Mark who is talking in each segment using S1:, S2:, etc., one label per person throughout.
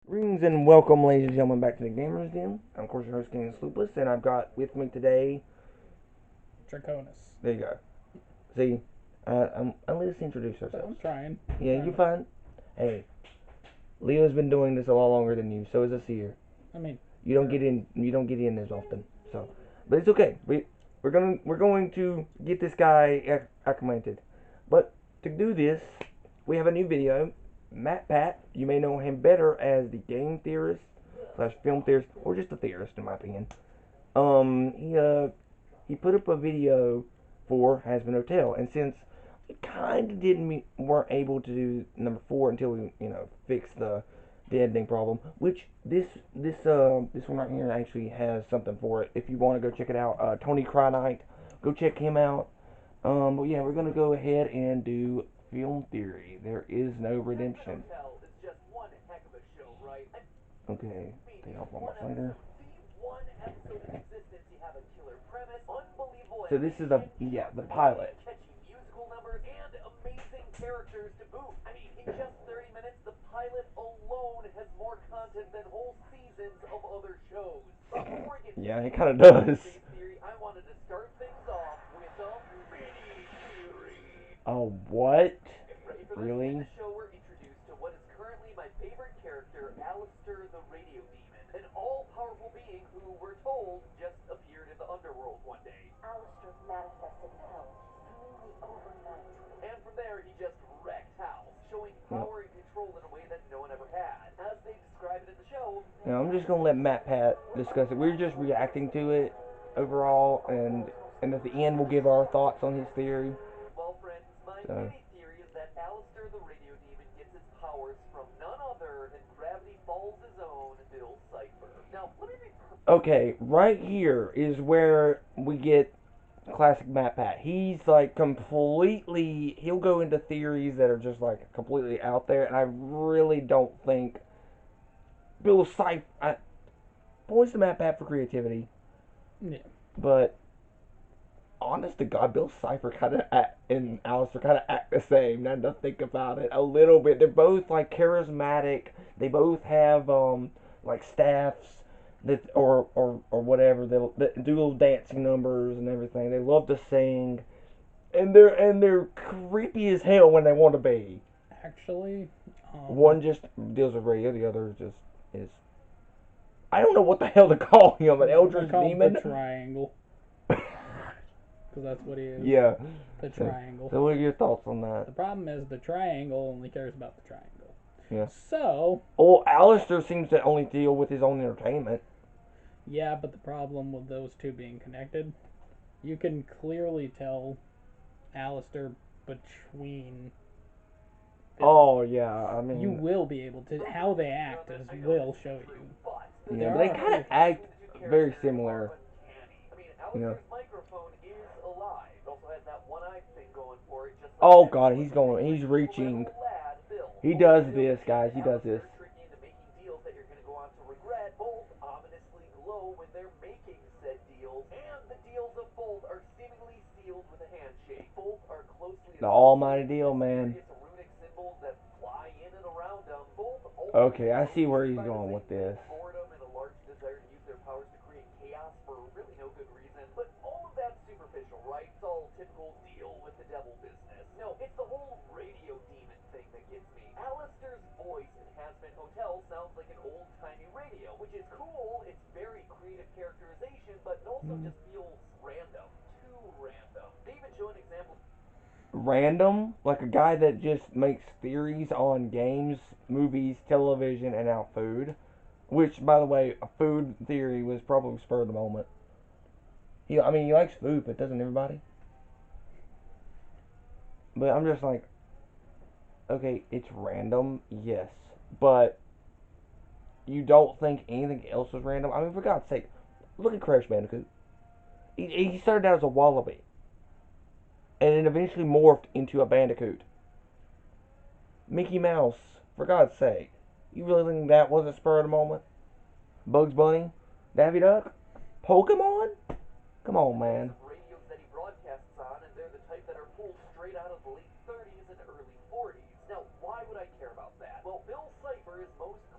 S1: Greetings and welcome, ladies and gentlemen, back to the Gamers Den. I'm, of course, your host, King Sloopus, and I've got with me today.
S2: Draconis.
S1: There you go. See, let's introduce ourselves.
S2: I'm trying.
S1: Yeah, you're fine. Hey, Leo's been doing this a lot longer than you. So is Asir.
S2: I mean,
S1: You don't get in. You don't get in as often. So, but it's okay. We're going to get this guy acclimated. But to do this, we have a new video. Matt Pat, you may know him better as the game theorist slash film theorist, or just a theorist in my opinion. He put up a video for Hazbin Hotel, and since we kind of weren't able to do number 4 until we fixed the editing problem, which this one right here actually has something for it. If you want to go check it out, Tony Cry Knight, go check him out. But yeah, we're gonna go ahead and do film theory. There is no redemption. Okay, take off 1 month later. So this is the pilot. Yeah, it kind of does. Oh, what? Really? Now I'm just gonna let Matt Pat discuss it. We're just reacting to it overall, and at the end we'll give our thoughts on his theory. So. Okay, right here is where we get classic Matt Pat. He's like completely. He'll go into theories that are just like completely out there, and I really don't think Bill Cipher. Points to Matt Pat for creativity.
S2: Yeah.
S1: But honest to God, Bill Cipher and Alistair kind of act the same. Now to think about it a little bit, they're both like charismatic. They both have like staffs that or whatever. They do little dancing numbers and everything. They love to sing, and they're creepy as hell when they want to be.
S2: Actually,
S1: One just deals with radio. The other just is. I don't know what the hell to call him. An eldritch demon.
S2: The triangle. Because that's what he is.
S1: Yeah.
S2: The triangle.
S1: So what are your thoughts on that?
S2: The problem is the triangle only cares about the triangle.
S1: Yeah.
S2: So.
S1: Well, Alistair seems to only deal with his own entertainment.
S2: Yeah, but the problem with those two being connected, you can clearly tell Alistair between.
S1: Oh yeah, I mean.
S2: You will be able to. How they act will show you.
S1: Yeah, they kind of act very similar. You know. Oh god, he's reaching. He does this, guys. He does this. The almighty deal, man. Okay, I see where he's going with this. Random, like a guy that just makes theories on games, movies, television, and now food. Which, by the way, a food theory was probably spur of the moment. He likes food, but doesn't everybody? But I'm just like, okay, it's random, yes, but you don't think anything else is random? I mean, for God's sake, look at Crash Bandicoot. He started out as a wallaby, and then eventually morphed into a bandicoot. Mickey Mouse, for God's sake, you really think that wasn't spur of the moment? Bugs Bunny, Daffy Duck, Pokemon? Come on, man.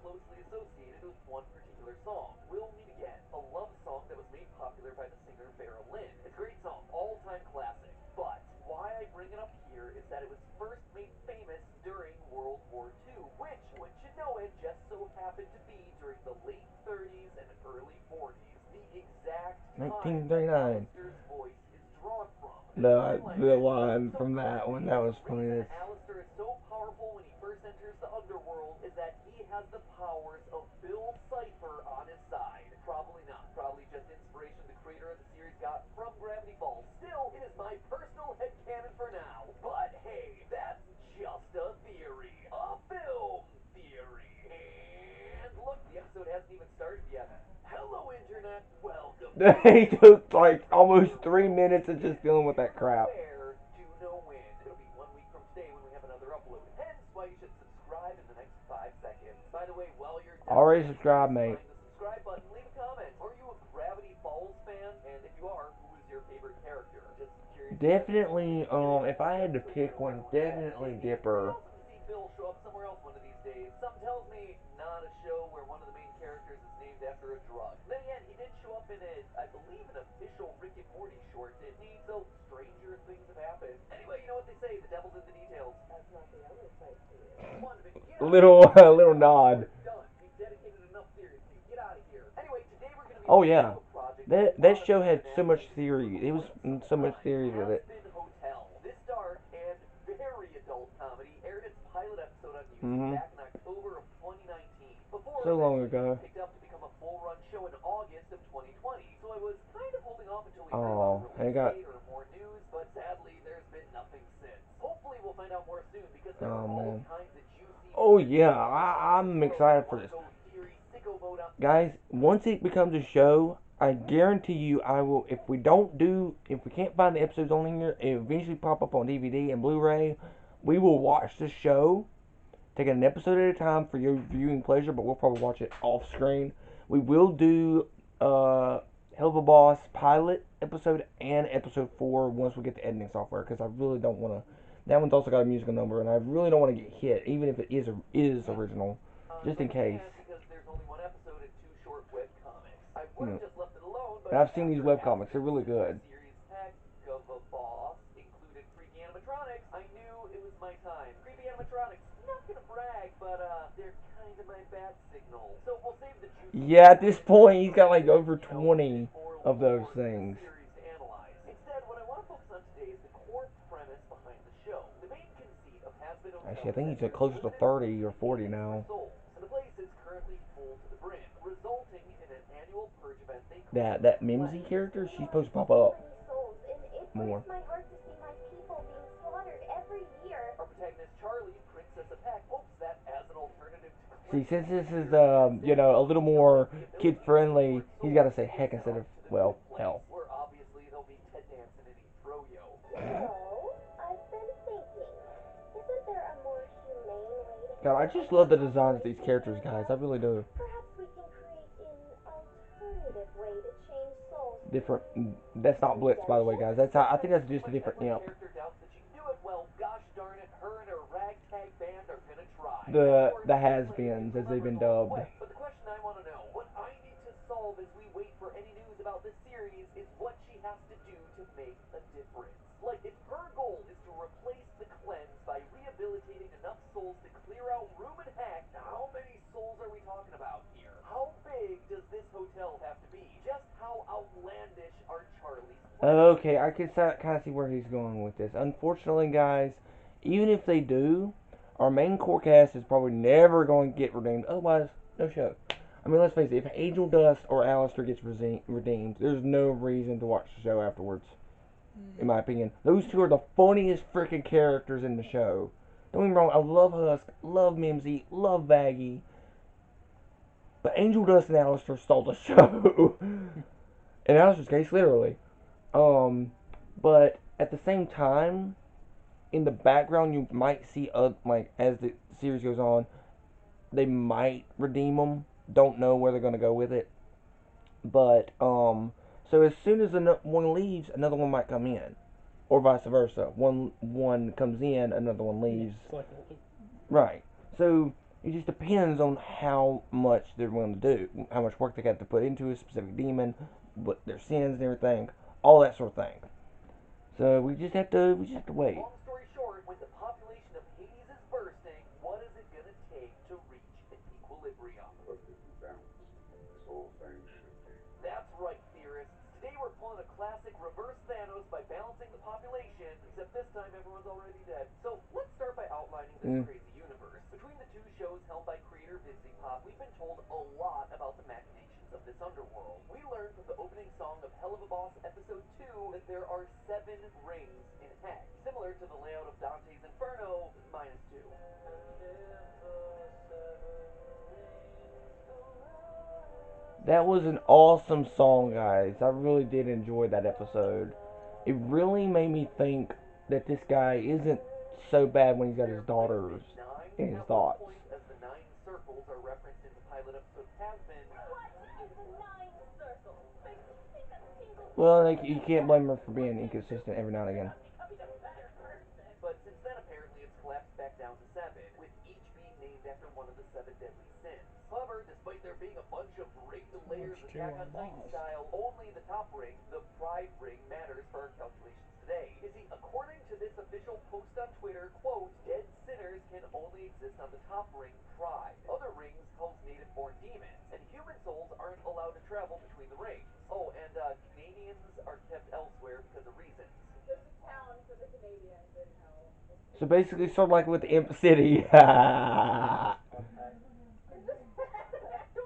S3: closely associated with one particular song, We'll Meet Again, a love song that was made popular by the singer Vera Lynn. It's a great song, all-time classic. But why I bring it up here is that it was first made famous during World War II, which, wouldn't you know it, just so happened to be during the late 30s and early 40s, the exact time that
S1: 1939.
S3: Alistair's voice is drawn from.
S1: The line from that one, that was
S3: The
S1: funny.
S3: reason Alistair is so powerful when he first enters the underworld is that he has the powers of Bill Cipher on his side. Probably not. Probably just inspiration the creator of the series got from Gravity Falls. Still, it is my personal headcanon for now. But hey, that's just a theory. A film theory. And look, the episode hasn't even started yet. Hello, Internet. Welcome.
S1: They took like almost 3 minutes of just dealing with that crap.
S3: Where, do know when. It'll be 1 week from today when we have another upload. Hence why you should subscribe in the next 5 seconds. By the way, while you're down
S1: Already
S3: there,
S1: subscribed, mate.
S3: find the subscribe button, leave a comment. Are you a Gravity Falls fan? And if you are, who is your favorite character? Just curious.
S1: Definitely, if I had to pick one, definitely Dipper.
S3: It'd be awesome to see Bill show up somewhere else one of these days. Something tells me not a show where one of the main characters is named after a drug. Then again, he did show up in a, I believe, an official Rick and Morty short, didn't he? So stranger things have happened. Anyway, you know what they say, the devil's in the details. That's not the only place for you. Come on, Vic, get out.
S1: Little nod.
S3: We're done. We've dedicated enough theories to you. Get out of here. Anyway, today we're going to be
S1: Oh
S3: looking
S1: yeah,
S3: into a project
S1: that show had so much theory. It was so much theories with it.
S3: Hazbin Hotel. This dark and very adult comedy aired its pilot episode on YouTube
S1: Mhm.
S3: back in October of 2019. Before
S1: So long
S3: eventually
S1: ago.
S3: being picked up to become a full-run show in August of 2020. So I was kind of holding off until we heard
S1: Oh,
S3: about a
S1: I
S3: release
S1: got.
S3: date or more news, but sadly there's been nothing since. Hopefully we'll find out more soon because there
S1: Oh
S3: are all
S1: man.
S3: kinds of juicy.
S1: Oh yeah, I'm excited for this. Guys, once it becomes a show, I guarantee you I will, if we can't find the episodes on here, it eventually pop up on DVD and Blu-ray, we will watch the show, taking an episode at a time for your viewing pleasure, but we'll probably watch it off screen. We will do Hell of a Boss pilot episode and episode 4 once we get the editing software, because I really don't want to, that one's also got a musical number, and I really don't want to get hit, even if it is original, just in case.
S3: Because there's only one episode and 2 short web comics. I would have
S1: Yeah.
S3: just left it alone, but
S1: And I've seen these web comics, they're really good.
S3: Series Heck of a Boss included freaky animatronics. I knew it was my time. Creepy animatronics, not gonna brag, but they're kind of my bat signal. So we'll save the juicy.
S1: Yeah, at this point, he's got like over 20 of those things.
S3: Instead, what I want to focus on today is the core premise behind the show. The main conceit of Hazbin Hotel.
S1: Actually, I think he's closer to 30 or 40 now.
S3: And the place is currently full to the brim, resulting in an annual purge event they call
S1: That Mimsy character, she's supposed to pop up more.
S4: My heart to see my people being slaughtered every year.
S3: Our protagonist Charlie, Princess of Heck, hopes that as an alternative to
S1: See, since this is a little more kid friendly, he's got to say heck instead of, well, hell.
S3: where obviously they'll be Ted Danson and eat froyo.
S4: So, I've been thinking, isn't there a more humane way to...
S1: God, I just love the designs of these characters, guys. I really do.
S4: Perhaps we can create an alternative way to change souls.
S1: Different. That's not Blitz, by the way, guys. That's I think that's just a different imp.
S3: Character doubts that you can do it. Well, gosh darn it, her and her ragtag band are gonna try.
S1: The has-beens, as they've been dubbed.
S3: But the question I want to know, what I need to solve as we wait for any news about this series, is what she has to do to make a difference. Like, if her goal is to replace the cleanse by rehabilitating enough souls to clear out room and heck, how many souls are we talking about here? How big does this hotel have to be? Just how outlandish are Charlie's plans?
S1: Okay, I can kind of see where he's going with this. Unfortunately, guys, even if they do, our main core cast is probably never going to get redeemed. Otherwise, no show. I mean, let's face it, if Angel Dust or Alistair gets redeemed, there's no reason to watch the show afterwards, in my opinion. Those two are the funniest freaking characters in the show. Don't get me wrong, I love Husk, love Mimsy, love Vaggie, but Angel Dust and Alistair stole the show. In Alistair's case, literally. But at the same time, in the background, you might see, like, as the series goes on, they might redeem them. Don't know where they're going to go with it. But, so as soon as one leaves, another one might come in. Or vice versa. One comes in, another one leaves.
S2: It's like a loop.
S1: Right. So, It just depends on how much they're willing to do, how much work they got to put into a specific demon, what their sins and everything, all that sort of thing. So we just have to wait.
S3: Long story short, when the population of Hades is bursting, what is it gonna take to reach an equilibrium?
S5: Perfectly balanced. This whole thing should be.
S3: That's right, theorists. Today we're pulling a classic reverse Thanos by balancing the population, except this time everyone's already dead. So let's start by outlining this crazy universe. Between the two shows helmed by creator Vinci Pop, we've been told a lot about the machinations of this underworld. We learned from the opening song of Hell of a Boss Episode 2 that there are 7 rings in heck, similar to the layout of Dante's Inferno, minus 2.
S1: That was an awesome song, guys. I really did enjoy that episode. It really made me think that this guy isn't so bad when he's got his daughters in his thoughts.
S3: As the 9 circles are referenced in the pilot episode of Hazbin.
S4: What is 9 circles? Makes me think a single.
S1: Well, like, you can't blame her for being inconsistent every now and again.
S3: But since then, apparently it's collapsed back down to 7, with each being named after one of the 7 deadly sins. However, despite there being a bunch of ringed layers of Attack on Titan style, only the top ring, the Pride Ring, matters for our calculations today. You see, according to this official post on Twitter, quote, dead sinners can only exist on the top ring, Pride. Other rings house native-born demons, and human souls aren't allowed to travel between the rings. Oh, and Canadians are kept elsewhere because of reasons.
S4: There's a town for the Canadians in hell.
S1: So basically, sort of like with Imp City.
S3: Don't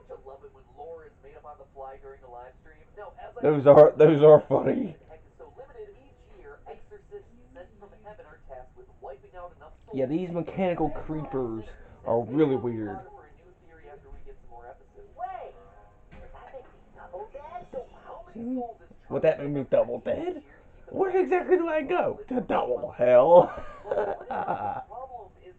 S3: you love it when lore is made up on the fly during a live stream? Now, as I
S1: those are funny.
S3: the heck is so limited, each year exorcists sent from heaven are tasked with wiping out enough souls.
S1: Yeah, these mechanical creepers are really weird.
S3: For a new theory after we get some more episodes. Wait, does that make me double dead? So how many souls is
S1: Would that make me double dead? Where exactly do I go? To double hell?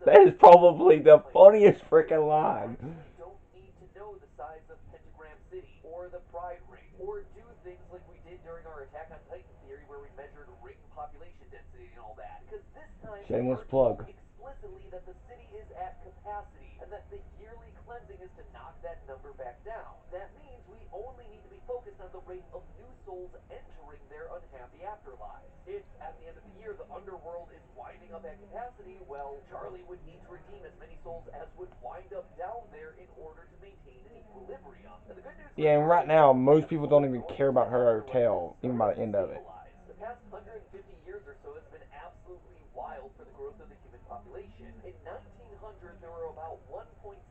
S1: That is probably the funniest freaking line.
S3: You don't need to know the size of Pentagram City or the Pride Ring, or do things like we did during our Attack on Titan theory where we measured ring population density and all that. Because this time
S1: Shameless
S3: we're
S1: plug.
S3: told explicitly that the city is at capacity and that the yearly cleansing is to knock that number back down. That means we only need to be focused on the rate of new souls entering their unhappy afterlives. If at the end of the year the underworld is winding up at capacity, well, Charlie would need to redeem as many souls as would wind up down there in order to maintain an equilibrium. And the good news
S1: Yeah, and right now, most people don't even care about her hotel, even by the end of it.
S3: the past 150 years or so has been absolutely wild for the growth of the human population. In 1900, there were about 1.6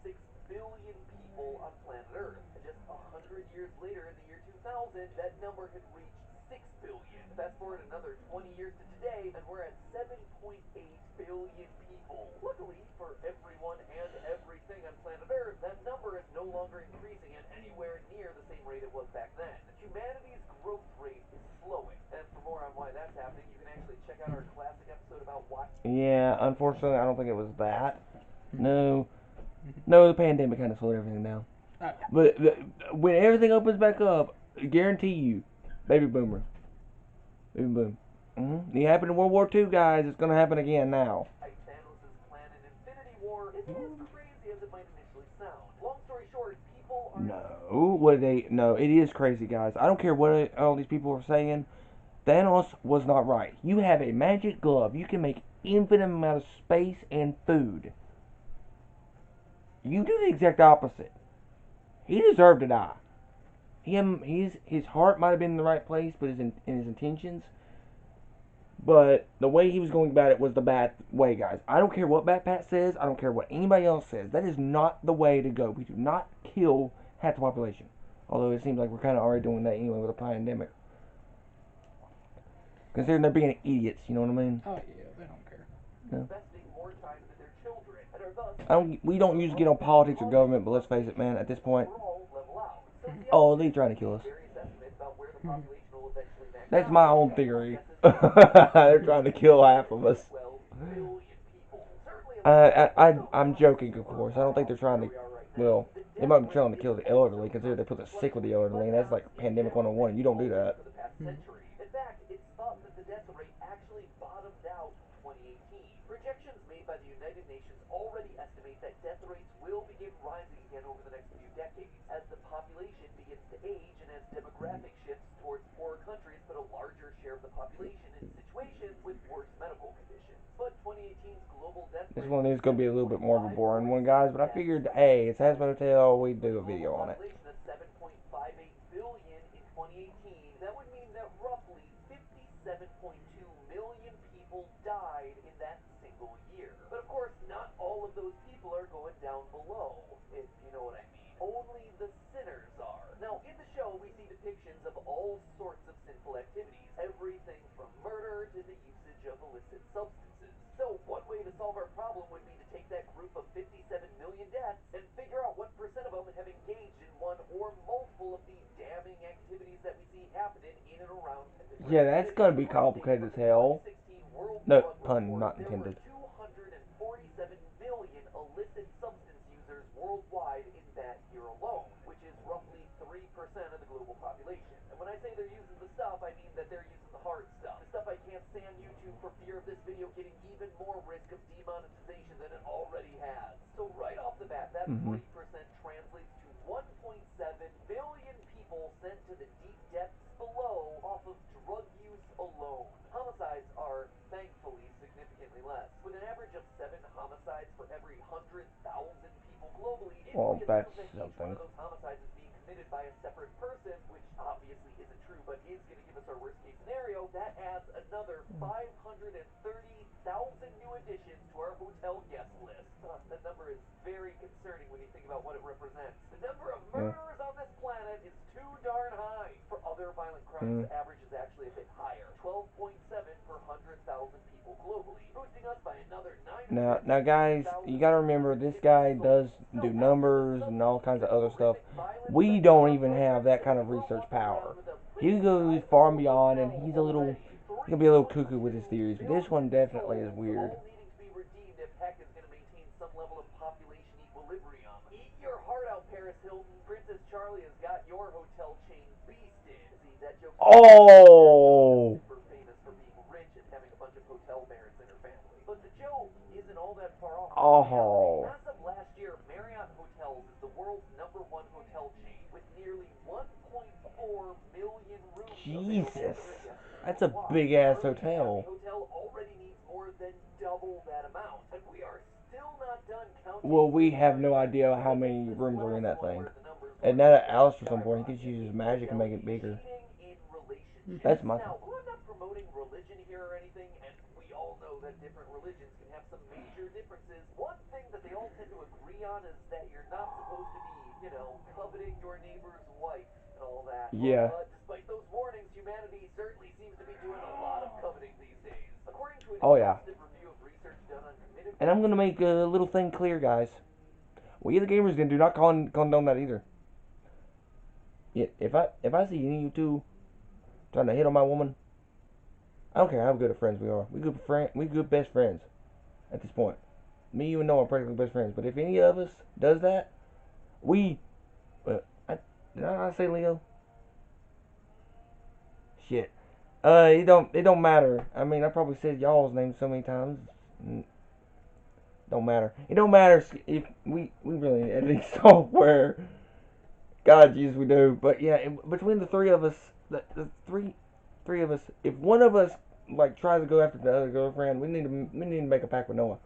S3: billion people on planet Earth. And just 100 years later, in the year 2000, that number had reached 6 billion. Fast forward another 20 years to today, and we're at 7.8 billion people. Luckily, for everyone and everything on planet Earth, that number is no longer increasing at anywhere near the same rate it was back then. Humanity's growth rate is slowing. And for more on why that's happening, you can actually check out our classic episode about why.
S1: Yeah, unfortunately, I don't think it was that. No, the pandemic kind of slowed everything down. But when everything opens back up, I guarantee you, baby boomer, baby boom. It happened in World War II, guys. It's gonna happen again now.
S3: Thanos' plan in Infinity War isn't as crazy as it might initially sound. Long story short, people are.
S1: No, it is crazy, guys. I don't care what all these people are saying. Thanos was not right. You have a magic glove. You can make infinite amount of space and food. You do the exact opposite. He deserved to die. His heart might have been in the right place, but in his intentions. But the way he was going about it was the bad way, guys. I don't care what Bat says. I don't care what anybody else says. That is not the way to go. We do not kill half the population. Although it seems like we're kind of already doing that anyway with a pandemic. Considering they're being idiots, you know what I mean?
S2: Oh yeah, they don't care.
S3: Investing more time into their children and are thus.
S1: We don't usually get on politics or government, but let's face it, man. At this point,
S3: Level out.
S1: oh, they're trying to kill us.
S3: Various estimates about where the population will eventually max
S1: That's
S3: out.
S1: my own theory. They're trying to kill half of us.
S3: 12 billion people. Certainly
S1: I'm joking, of course. I don't think they're trying to. Well, they might be trying to kill the elderly, considering they put the sick with the elderly, and that's like pandemic 101. You don't do that.
S3: for the past century. In fact, it's thought that the death rate actually bottomed out in 2018. Projections made by the United Nations already estimate that death rates will begin rising again over the next few decades as the population begins to age and as demographic shifts towards poorer countries put a larger share of the population in situations with worse medical conditions. But 2018's global death
S1: This
S3: rate
S1: one is going to be a little bit more of a boring one, guys, but I figured, hey, it's Hazbin Hotel, we do a video on it.
S3: Population of 7.58 billion in 2018. That would mean that roughly 57.2 million people died in that single year. But of course, not all of those people are going down below, if you know what I mean. Only the sinners are. Now, in the show, we see depictions of all sorts of sinful activities. Everything from murder to the usage of illicit substances. So, one way to solve our problem would be to take that group of 57 million deaths and figure out what percent of them have engaged in one or multiple of these damning activities that we see happening in and around.
S1: Yeah, that's going to be complicated as hell. No, pun not intended.
S3: There were 247 million illicit substance users worldwide in that year alone, which is roughly 3% of the global population. And when I say they're using the stuff, I mean that they're using the hard stuff. The stuff I can't say on YouTube for fear of this video getting even more risk of demonetization than it already has. So right off the bat, that 3% translates to 1.7 billion people sent to the deep depths below off of drug use alone. Homicides are thankfully significantly less, with an average of 7 homicides for every 100,000 people globally. If
S1: Well,
S3: we
S1: that's
S3: assume that each
S1: something.
S3: one of those homicides is being committed by a separate person, which obviously isn't true, but is going to give us our worst case scenario, that adds another 530,000 new additions to our hotel guest list. That number is very concerning when you think about what it represents. The number of murderers on this planet is too darn high. For other violent crimes, the average is actually a bit higher, 12.7 per 100,000 people globally, boosting us by another 900.
S1: Now, guys, you got to remember, this guy does do numbers and all kinds of other stuff. We don't even have that kind of research power. He goes far and beyond, and he's a little, he can be a little cuckoo with his theories, but this one definitely is weird.
S3: All needing to be redeemed if heck is going to maintain some level of population equilibrium. Eat your heart out, Paris Hilton. Princess Charlie has got your hotel chain beasted. See, that joke's
S1: Oh!
S3: super famous for being rich and having a bunch of hotel barons in her family. But the joke isn't all that far off.
S1: Oh.
S3: As of last year, Marriott Hotels is the world's #1 hotel chain with nearly 1.4 million rooms.
S1: Jesus. That's a big-ass hotel.
S3: Hotel already needs more than double that amount, and we are still not done counting.
S1: Well, we have no idea how many rooms are in that thing. And now that Alice or some point, he could use his magic and make it bigger. That's my thing.
S3: Now, I'm not promoting religion here or anything, and we all know that different religions can have some major differences. One thing that they all tend to agree on is that you're not supposed to be, coveting your neighbor's wife and all that.
S1: Yeah.
S3: But despite those warnings, humanity certainly seems to be doing a lot of coveting these days. According to an exhaustive review of research done on committed...
S1: And I'm going to make a little thing clear, guys. We the gamers do not condone that either. Yeah, if I see any of you two trying to hit on my woman, I don't care how good of friends we are. We good best friends at this point. Me, you, and Noah are practically best friends. But if any of us does that, did I say Leo? Shit. It don't matter. I mean, I probably said y'all's name so many times. Don't matter. It don't matter if we really need editing software. God, Jesus, we do. But yeah, between the three of us, the three of us, if one of us like tries to go after the other girlfriend, we need to make a pact with Noah.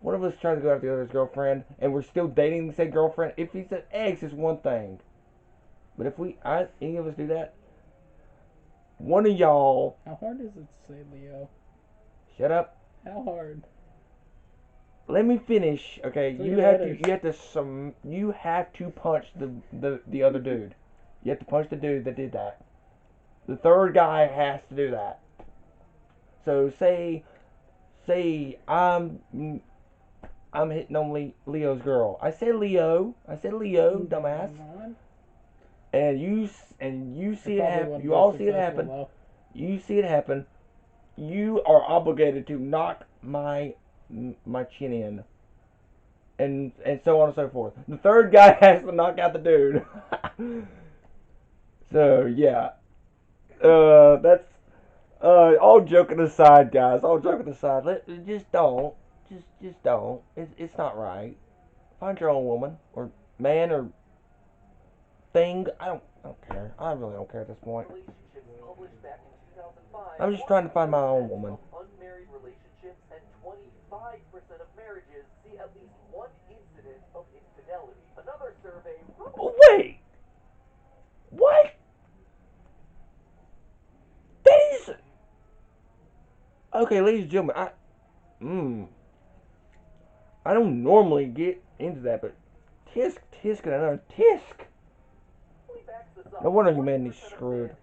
S1: One of us tries to go after the other's girlfriend, and we're still dating the same girlfriend. If he's an ex, it's one thing. But if any of us do that, one of y'all.
S2: How hard is it to say Leo?
S1: Shut up.
S2: How hard?
S1: Let me finish, okay?
S2: Three
S1: You
S2: letters.
S1: have to punch the other dude. You have to punch the dude that did that. The third guy has to do that. So say I'm hitting on Leo's girl. I said Leo, dumbass. And you see it happen. You all see it happen. You see it happen. You are obligated to knock my chin in, and so on and so forth. The third guy has to knock out the dude. So yeah, that's all joking aside, guys. All joking aside, just don't. It's not right. Find your own woman, or man, or thing. I don't care. I really don't care at this point.
S3: Relationships published back in 2005.
S1: I'm just trying to find my own woman.
S3: Of unmarried relationships and 25% of marriages see at least one incident of infidelity. Another survey.
S1: Oh, wait! What? That is... Okay, ladies and gentlemen, I don't normally get into that, but tisk, and another tisk. No wonder you men is screwed.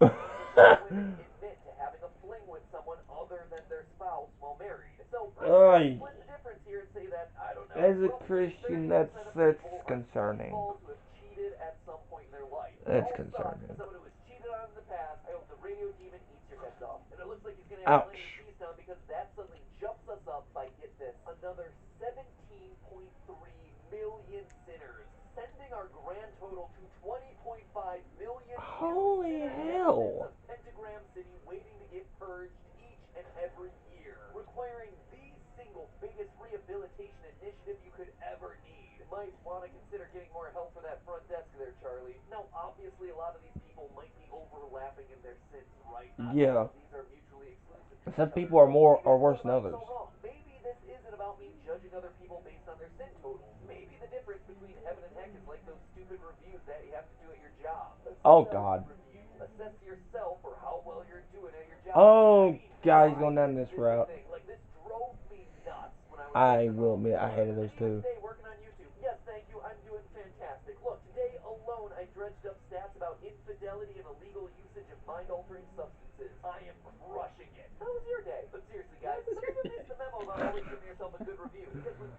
S3: Women admit to having a fling with someone other than their spouse while married. So
S1: Oy.
S3: split the difference here and say that, I don't know,
S1: As a
S3: roughly
S1: Christian,
S3: 30%
S1: that's
S3: of people are
S1: concerning.
S3: people who have cheated at some point in their life.
S1: That's
S3: All
S1: concerning.
S3: suck. Someone who was cheated on in the past, I hope the radio demon eats your heads off. And it looks like he's going to have plenty of
S1: Ouch.
S3: cheese now because that suddenly jumps us up by, get this, another 17.3 million sinners, sending our grand total to 20.5 million.
S1: Holy hell.
S3: Of Pentagram City waiting to get purged each and every year, requiring the single biggest rehabilitation initiative you could ever need. Might want to consider getting more help for that front desk there, Charlie. Now, obviously, a lot of these people might be overlapping in their sins, right?
S1: Yeah.
S3: These are mutually exclusive.
S1: Some people are worse than others.
S3: Maybe this isn't about me judging other people based on their sin totals. Maybe the difference between heaven and heck is like those stupid reviews that you have to do at your job.
S1: Oh, God.
S3: Assess yourself for how well you're doing at your job.
S1: Oh, God, he's going down this route.
S3: Like, this drove me nuts when
S1: I will admit, I hated those too.
S3: Today, working on YouTube. Yes, thank you. I'm doing fantastic. Look, today alone, I dredged up stats about infidelity and illegal usage of mind-altering substances. I am crushing it. How was your day? But seriously, guys, some of you missed the memo about always giving yourself a good review.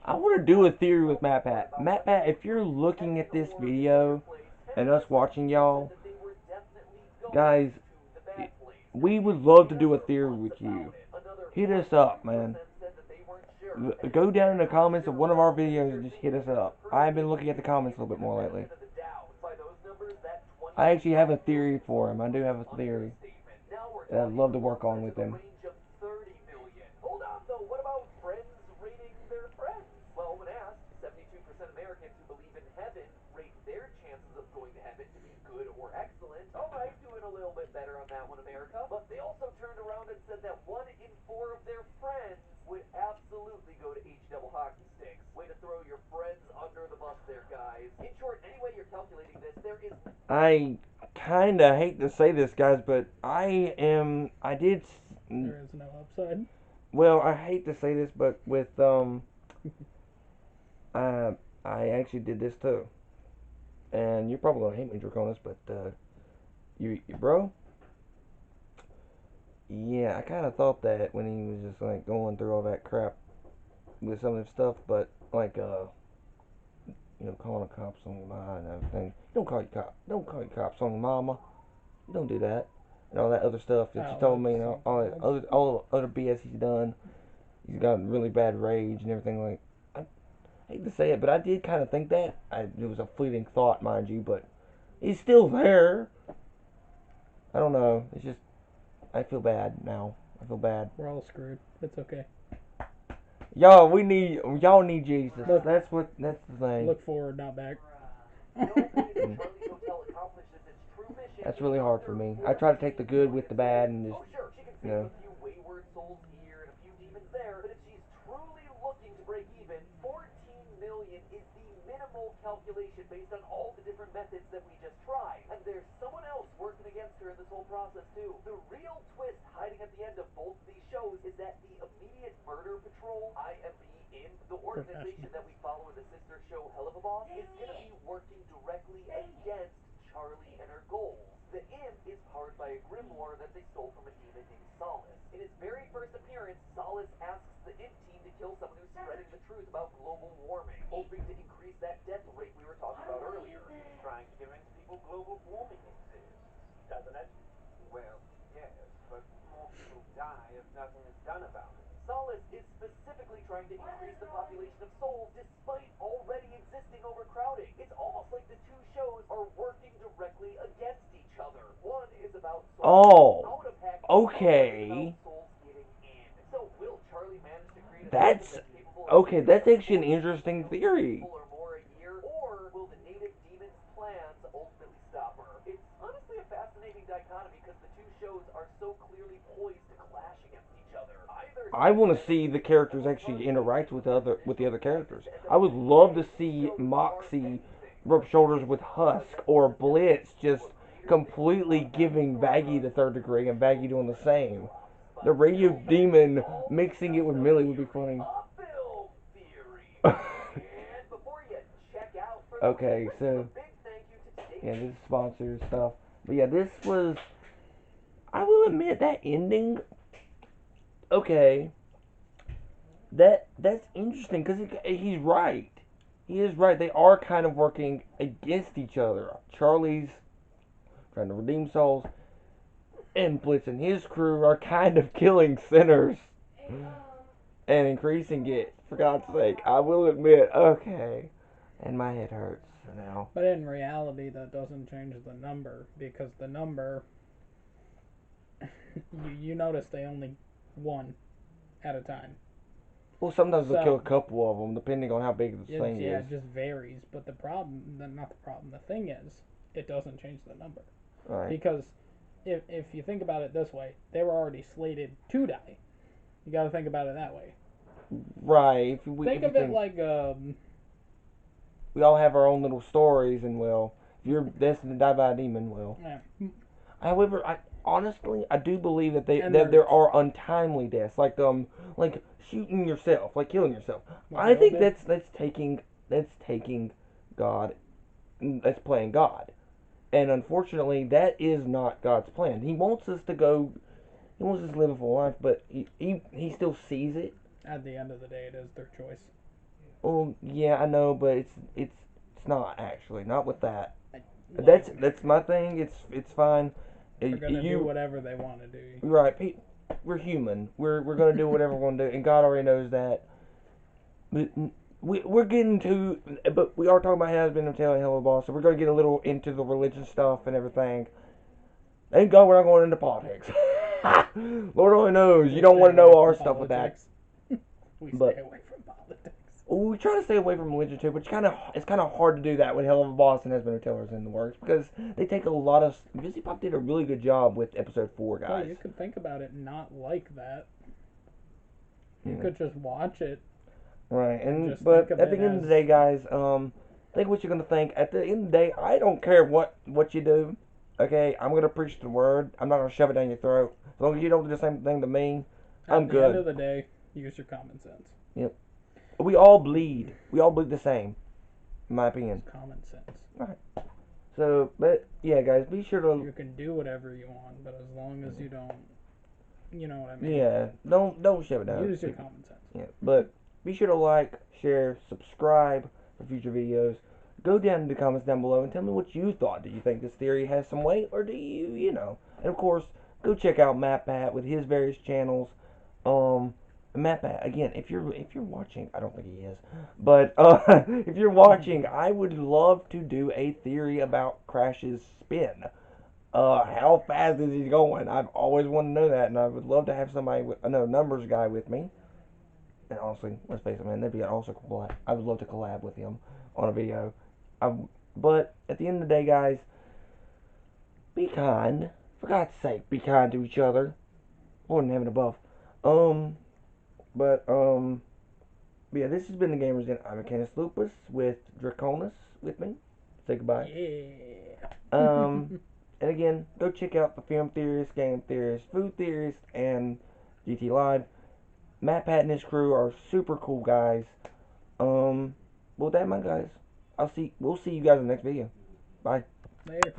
S1: I want to do a theory with Matt Pat. Matt Pat, if you're looking at this video and us watching y'all, guys, we would love to do a theory with you. Hit us up, man. Go down in the comments of one of our videos and just hit us up. I've been looking at the comments a little bit more lately. I actually have a theory for him. I do have a theory that I'd love to work on with him.
S3: Hold on, though. What about friends rating their friends? Well, when asked, 72% of Americans who believe in heaven rate their chances of going to heaven to be good or excellent. All right, doing a little bit better on that one, America. But they also turned around and said that 1 in 4 of their friends would absolutely go to H-double hockey sticks. Way to throw your friends under the bus there, guys. In short, any way you're calculating this, there is...
S1: I kinda hate to say this, guys, but I did...
S2: There is no upside.
S1: Well, I hate to say this, but with, I actually did this too. And you're probably gonna hate me, Draconis, but, you bro? Yeah, I kinda thought that when he was just, like, going through all that crap with some of his stuff, but, like, you know, calling the cops on your mom and everything. Don't call your cops on your mama. Don't do that. And all that other stuff that you told me, and all the other BS he's done. He's got really bad rage and everything. Like, I hate to say it, but I did kind of think that. It was a fleeting thought, mind you, but he's still there. I don't know. It's just, I feel bad now. I feel bad.
S2: We're all screwed. It's okay.
S1: Y'all need Jesus. That's the thing.
S2: Look forward, not back.
S1: That's really hard for me. I try to take the good with the bad and just, you know.
S3: A few wayward souls here and a few demons there, but if she's truly looking to break even, 14 million is the minimal calculation based on all the different methods that we just tried. And there's someone else working against her in this whole process too. The real twist hiding at the end of both of these shows is that the Immediate Murder Patrol, IMB, the organization that we follow in the sister show Hell of a Boss, is going to be working directly against Charlie and her goals. The imp is powered by a grimoire that they stole from a demon named Solace. In his very first appearance, Solace asks the imp team to kill someone who's spreading the truth about global warming, hoping to increase that death rate we were talking about earlier.
S6: Trying to convince people global warming exists, doesn't it? Well, yes, but more people die if nothing is done about it.
S3: Solace is specifically trying to increase the population of souls despite already existing overcrowding. It's almost like the two shows are working directly against each other. One is about souls out of heck,
S1: okay.
S3: souls getting in. So will Charlie manage to create a
S1: That's
S3: capable of
S1: Okay, that's actually an interesting theory.
S3: People or more a year, or will the native demon's plans ultimately stop her? It's honestly a fascinating dichotomy because the two shows are so clearly poised to clash against each other.
S1: I want to see the characters actually interact with the other characters. I would love to see Moxie rub shoulders with Husk or Blitz just completely giving Baggy the third degree and Baggy doing the same. The radio demon mixing it with Millie would be funny.
S3: Film Theory. And before you check out for the
S1: Okay,
S3: week,
S1: so
S3: a big thank you to today's
S1: yeah, this is sponsored stuff. But yeah, this was. I will admit that ending. Okay, that's interesting because he's right. He is right. They are kind of working against each other. Charlie's trying to redeem souls, and Blitz and his crew are kind of killing sinners and increasing it. For God's sake, I will admit. Okay, and my head hurts now.
S2: But in reality, that doesn't change the number, because the number, you notice they only one at a time.
S1: Well, sometimes they'll
S2: So-
S1: kill a couple of them, depending on how big the thing
S2: Yeah,
S1: is.
S2: it just varies. But the thing is, it doesn't change the number.
S1: Right.
S2: Because if you think about it this way, they were already slated to die. You got to think about it that way.
S1: Right.
S2: Think of it like
S1: we all have our own little stories, and well, if you're destined to die by a demon, well.
S2: yeah.
S1: However, honestly, I do believe that
S2: And
S1: there are untimely deaths, like shooting yourself, like killing yourself.
S2: Like
S1: I think
S2: Bill did.
S1: that's taking God, that's playing God, and unfortunately, that is not God's plan. He wants us to live a full life, but he still sees it.
S2: At the end of the day, it is their choice.
S1: Well, yeah, I know, but it's not actually, not with that.
S2: Like,
S1: That's my thing. It's fine.
S2: they're gonna do whatever they want to do.
S1: Right. We're human. We're gonna do whatever we're gonna do, and God already knows that. But we're getting to, but we are talking about Hazbin Hotel and Hello Boss, so we're gonna get a little into the religion stuff and everything. Thank God we're not going into politics. Lord only knows you don't want to know our stuff with that.
S2: We
S1: But-
S2: stay away from politics.
S1: We try to stay away from religion too, but it's kind of hard to do that when Hell of a Boss and Hazbin Hotel is in the works because they take a lot of. Busy Pop did a really good job with episode 4, guys.
S2: Well, you could think about it not like that. You
S1: Yeah.
S2: could just watch it.
S1: Right, and
S2: Just
S1: but
S2: think of
S1: at the
S2: it
S1: end of the
S2: as-
S1: day, guys, think what you're gonna think. At the end of the day, I don't care what you do. Okay, I'm gonna preach the word. I'm not gonna shove it down your throat. As long as you don't do the same thing to me, I'm
S2: At the
S1: good.
S2: end of the day, use your common sense.
S1: We all bleed. We all bleed the same, in my opinion.
S2: Common sense.
S1: So, but yeah, guys, be sure to
S2: You can do whatever you want, but as long as you don't, you know what I mean.
S1: yeah, don't shove it down.
S2: Use your common sense.
S1: Yeah, but be sure to like, share, subscribe for future videos. Go down in the comments down below and tell me what you thought. Do you think this theory has some weight, or do you know? And of course, go check out MatPat with his various channels. MatPat, again, if you're watching, I don't think he is, but if you're watching, I would love to do a theory about Crash's spin. How fast is he going? I've always wanted to know that, and I would love to have somebody, another numbers guy with me. And honestly, let's face it, man, that'd be an awesome collab. I would love to collab with him on a video. But at the end of the day, guys, be kind. For God's sake, be kind to each other. Lord in heaven above. Yeah, this has been the Gamers Den. I'm Canis Lupus with Draconis with me. Say goodbye.
S2: Yeah.
S1: And again, go check out the Film Theorist, Game Theorist, Food Theorist, and GT Live. MatPat and his crew are super cool guys. With that, my guys, we'll see you guys in the next video. Bye.
S2: Later.